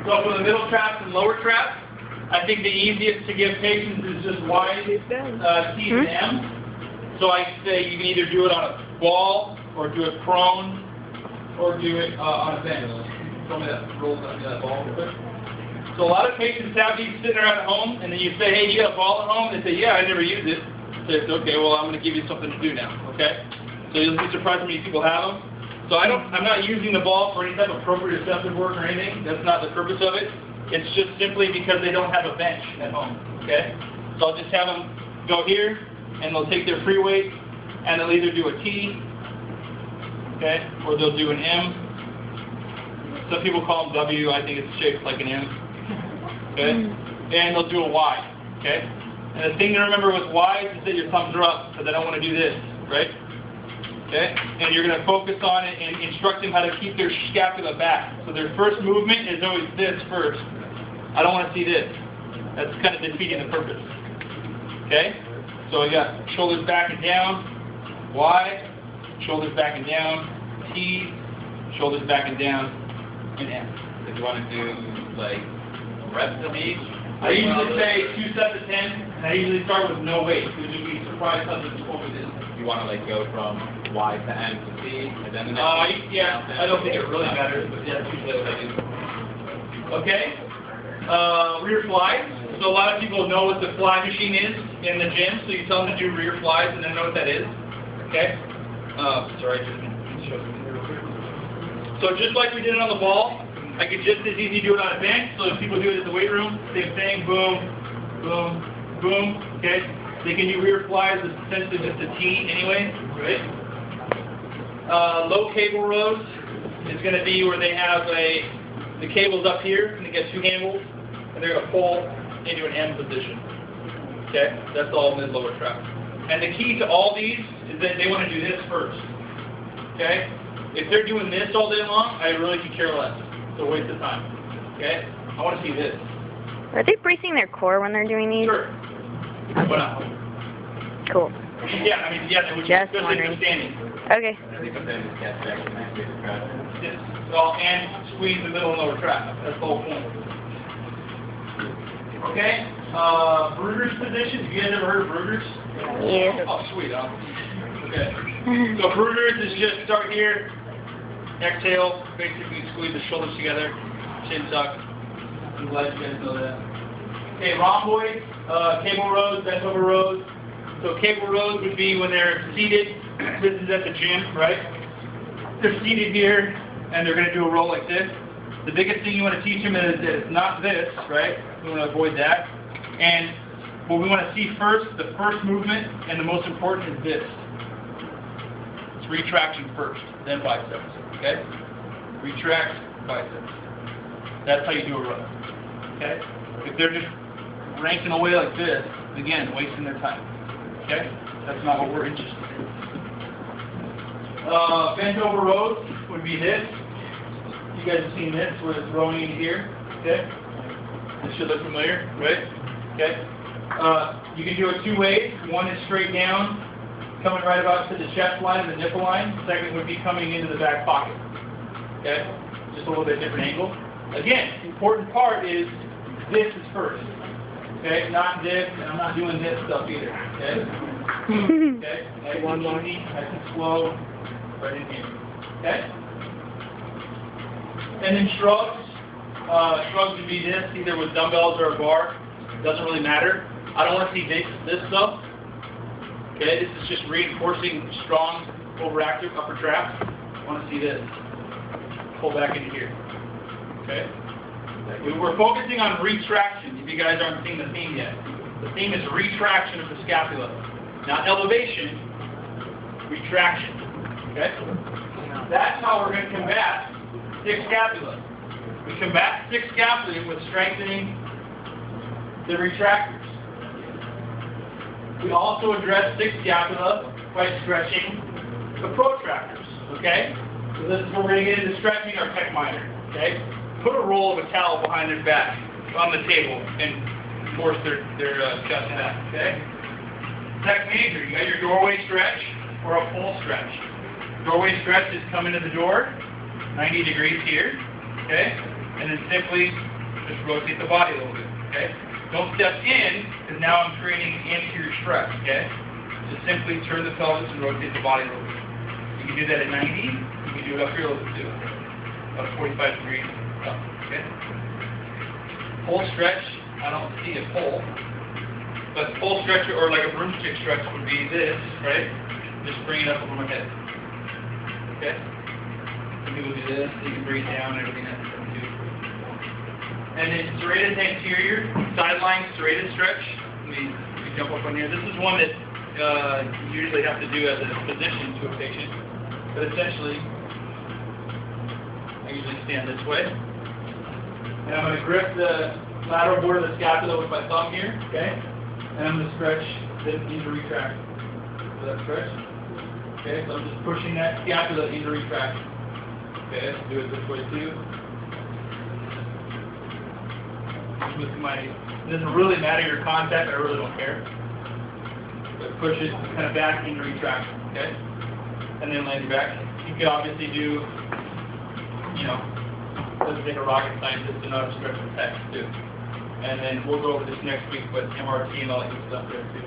So for the middle traps and lower traps, I think the easiest to give patients is just wide T's and M's. So I say you can either do it on a ball, or do it prone, or do it on a bench. Tell me that rolls on that ball real quick. So a lot of patients have these sitting around at home, and then you say, hey, you got a ball at home? They say, yeah, I never use it. So it's okay, well, I'm going to give you something to do now, okay? So you'll be surprised how many people have them. So I'm not using the ball for any type of proprioceptive work or anything. That's not the purpose of it. It's just simply because they don't have a bench at home, okay? So I'll just have them go here, and they'll take their free weight, and they'll either do a T, okay, or they'll do an M. Some people call them W. I think it's shaped like an M, okay? And they'll do a Y, okay? And the thing to remember with Ys is that your thumbs are up, so they don't want to do this, right? Okay? And you're going to focus on it and instruct them how to keep their scapula back. So their first movement is always this first. I don't want to see this. That's kind of defeating the purpose. Okay? So we got shoulders back and down, Y, shoulders back and down, T, shoulders back and down, and M. If you want to do, like, reps of each? I usually say 2 sets of 10, and I usually start with no weight. You'll just be surprised how difficult it is. You want to, like, go from Y to M to C, and then the next one? Yeah, I don't think it really matters, but yeah, that's usually what I do. Okay, rear flies. So a lot of people know what the fly machine is in the gym, so you tell them to do rear flies and then know what that is. Okay? Sorry, so just like we did it on the ball, I could just as easy do it on a bench. So if people do it at the weight room, same thing, boom, boom, boom, okay? They can do rear flies, it's essentially just a T anyway, right? Low cable rows is going to be where they have the cable's up here, and they get 2 handles, and they're going to pull into an M position. Okay? That's all in the lower trap. And the key to all these is that they want to do this first. Okay? If they're doing this all day long, I really could care less. It's a waste of time. Okay? I want to see this. Are they bracing their core when they're doing these? Sure. Okay. Why not? Cool. Yeah, I mean, yeah, they would Just especially wondering. if they're standing. Okay. Yes. Well, and squeeze the middle and lower trap. That's the whole point. Okay. Brugger's position. Have you guys ever heard of Brugger's? Yeah. Oh, sweet. Okay. So Brugger's is just start here, exhale, basically squeeze the shoulders together, chin tuck. I'm glad you guys know that. Okay, rhomboid, cable rows, bent over rows. So cable rows would be when they're seated. This is at the gym, right? They're seated here, and they're going to do a roll like this. The biggest thing you want to teach them is that it's not this, right? We want to avoid that. And what we want to see first, the first movement, and the most important is this. It's retraction first, then biceps, okay? Retract, biceps. That's how you do a row, okay? If they're just ranking away like this, again, wasting their time, okay? That's not what we're interested in. Bent over rows would be this. You guys have seen this, where it's rowing in here, okay? This should look familiar, right? Okay? You can do it 2 ways. One is straight down, coming right about to the chest line and the nipple line. Second would be coming into the back pocket, okay? Just a little bit different angle. Again, the important part is this is first, okay? Not this, and I'm not doing this stuff either, okay? Okay? Nice and easy, nice and slow, right in here, okay? And then shrugs. Shrugs would be this, either with dumbbells or a bar. Doesn't really matter. I don't want to see this stuff. Okay, this is just reinforcing strong, overactive upper traps. I want to see this. Pull back into here. Okay? We're focusing on retraction, if you guys aren't seeing the theme yet. The theme is retraction of the scapula. Not elevation, retraction. Okay? That's how we're going to combat stiff scapula. We combat stiff scapula with strengthening the retractors. We also address stiff scapula by stretching the protractors. Okay? So this is where we're going to get into stretching our pec minor. Okay? Put a roll of a towel behind their back on the table and force their chest back. Okay? Pec major, you got your doorway stretch or a full stretch. Doorway stretch is come into the door, 90 degrees here. Okay? And then simply Just rotate the body a little bit, okay? Don't step in, because now I'm creating anterior stretch, okay? Just simply turn the pelvis and rotate the body a little bit. You can do that at 90. You can do it up here a little bit too. About 45 degrees up, okay? Full stretch, I don't see a pull. But full stretch or like a broomstick stretch would be this, right? Just bring it up over my head. Okay? Some people do this, you can bring it down and everything that's done too. And then serrated anterior, sideline serrated stretch. Let me jump up on here. This is one that you usually have to do as a physician to a patient. But essentially, I usually stand this way. And I'm going to grip the lateral border of the scapula with my thumb here, okay? And I'm going to stretch this into retract. So that stretch. Okay, so I'm just pushing that scapula into retract. Okay, let's do it this way too. With it doesn't really matter your contact, I really don't care. But push it kind of back into retract, okay? And then land back. You could obviously do, you know, doesn't take a rocket scientist to know how to stretch the pecs too. And then we'll go over this next week, but MRT and all that good stuff there too.